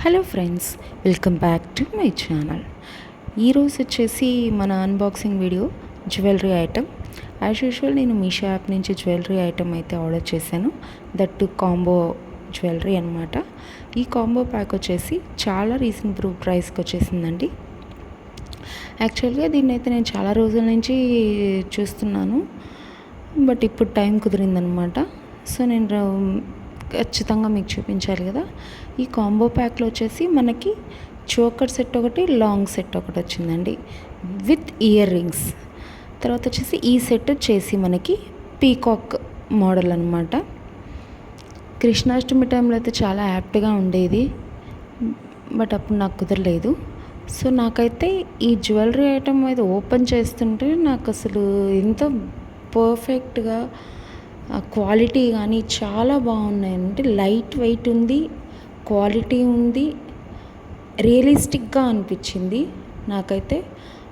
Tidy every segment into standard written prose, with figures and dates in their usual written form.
Hello friends, welcome back to my channel. ఈరోజు వచ్చేసి మన unboxing video jewellery item. As usual నేను Meesho app నుంచి జ్యువెలరీ ఐటమ్ అయితే ఆర్డర్ చేశాను. దట్ కాంబో జ్యువెలరీ అనమాట. ఈ కాంబో ప్యాక్ వచ్చేసి చాలా రీజనబుల్ ప్రైస్కి వచ్చేసిందండి. యాక్చువల్గా దీన్ని అయితే నేను చాలా రోజుల నుంచి చూస్తున్నాను, బట్ ఇప్పుడు టైం కుదిరిందనమాట. సో నేను ఖచ్చితంగా మీకు చూపించాలి కదా. ఈ కాంబో ప్యాక్లో వచ్చేసి మనకి చోకర్ సెట్ ఒకటి, లాంగ్ సెట్ ఒకటి వచ్చిందండి విత్ ఇయర్ రింగ్స్. తర్వాత వచ్చేసి ఈ సెట్ వచ్చేసి మనకి పీకాక్ మోడల్ అనమాట. కృష్ణాష్టమి టైంలో అయితే చాలా యాప్ట్గా ఉండేది, బట్ అప్పుడు నాకు కుదరలేదు. సో నాకైతే ఈ జ్యువెలరీ ఐటమ్ అయితే ఓపెన్ చేస్తుంటే నాకు అసలు ఎంతో పర్ఫెక్ట్గా క్వాలిటీ కానీ చాలా బాగున్నాయండి. లైట్ వెయిట్ ఉంది, క్వాలిటీ ఉంది, రియలిస్టిక్గా అనిపించింది నాకైతే.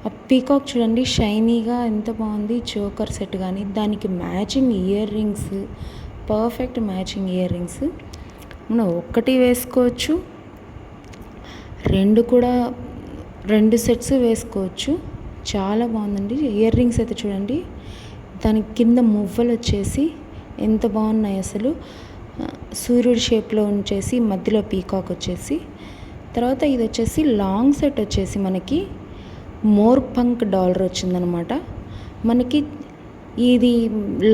ఆ పీకాక్ చూడండి, షైనీగా ఎంత బాగుంది. చోకర్ సెట్ కానీ దానికి matching ear rings, perfect matching ear rings. మనం ఒక్కటి వేసుకోవచ్చు, రెండు సెట్స్ వేసుకోవచ్చు. చాలా బాగుందండి. ఇయర్ రింగ్స్ అయితే చూడండి, దానికి కింద మువ్వలు వచ్చేసి ఎంత బాగున్నాయి అసలు. సూర్యుడి షేప్లో ఉంచేసి మధ్యలో పీకాక్ వచ్చేసి. తర్వాత ఇది వచ్చేసి లాంగ్ సెట్ వచ్చేసి మనకి మోర్ పంక్ డాలర్ వచ్చిందనమాట. మనకి ఇది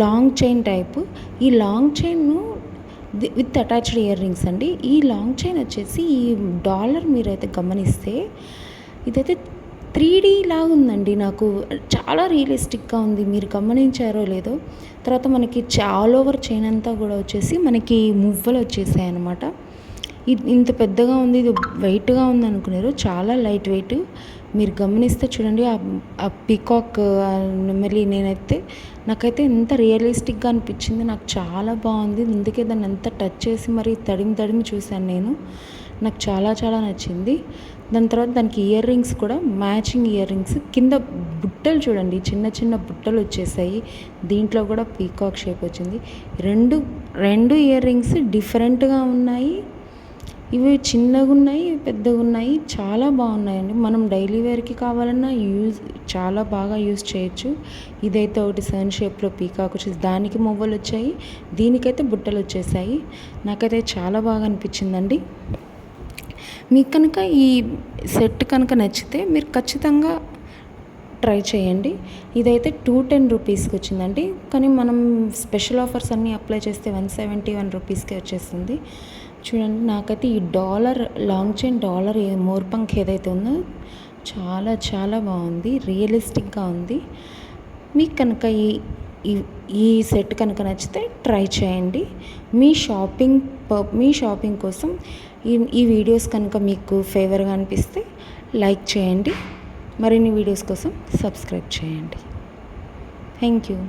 లాంగ్ చైన్ టైపు. ఈ long chain with attached ear rings అండి. ఈ లాంగ్ చైన్ వచ్చేసి ఈ డాలర్ మీరైతే గమనిస్తే ఇదైతే 3D లాగా ఉందండి. నాకు చాలా రియలిస్టిక్గా ఉంది, మీరు గమనించారో లేదో. తర్వాత మనకి ఆల్ ఓవర్ చైన్ అంతా కూడా వచ్చేసి మనకి మువ్వలు వచ్చేసాయి అనమాట. ఇది ఇంత పెద్దగా ఉంది, ఇది వెయిట్గా ఉంది అనుకున్నారు, చాలా లైట్ వెయిట్. మీరు గమనిస్తే చూడండి ఆ పీకాక్ నెమలి నాకైతే ఎంత రియలిస్టిక్గా అనిపించింది. నాకు చాలా బాగుంది. అందుకే దాన్ని అంత టచ్ చేసి మరి తడిమి చూశాను నేను. నాకు చాలా చాలా నచ్చింది. దాని తర్వాత దానికి ఇయర్ రింగ్స్ కూడా మ్యాచింగ్ ఇయర్ రింగ్స్. కింద బుట్టలు చూడండి, చిన్న చిన్న బుట్టలు వచ్చేసాయి. దీంట్లో కూడా పీకాక్ షేప్ వచ్చింది. రెండు ఇయర్ రింగ్స్ డిఫరెంట్గా ఉన్నాయి. ఇవి చిన్నగా ఉన్నాయి, పెద్దగా ఉన్నాయి. చాలా బాగున్నాయండి. మనం డైలీ వేర్కి కావాలన్నా చాలా బాగా యూజ్ చేయొచ్చు. ఇదైతే ఒకటి సన్ షేప్లో పీకాక్ వచ్చేసి దానికి మొవ్వలు వచ్చాయి, దీనికైతే బుట్టలు వచ్చేసాయి. నాకైతే చాలా బాగా అనిపించిందండి. మీకు కనుక ఈ సెట్ కనుక నచ్చితే మీరు ఖచ్చితంగా ట్రై చేయండి. ఇదైతే 210 రూపీస్కి వచ్చిందండి, కానీ మనం స్పెషల్ ఆఫర్స్ అన్నీ అప్లై చేస్తే 171 రూపీస్కే వచ్చేస్తుంది. చూడండి, నాకైతే ఈ long chain dollar more punk ఏదైతే ఉందో చాలా చాలా బాగుంది, రియలిస్టిక్గా ఉంది. మీకు కనుక ఈ సెట్ కనుక నచ్చితే ట్రై చేయండి. మీ షాపింగ్ కోసం ఈ వీడియోస్ కనుక మీకు ఫేవర్గా అనిపిస్తే లైక్ చేయండి. మరిన్ని వీడియోస్ కోసం సబ్స్క్రైబ్ చేయండి. Thank you.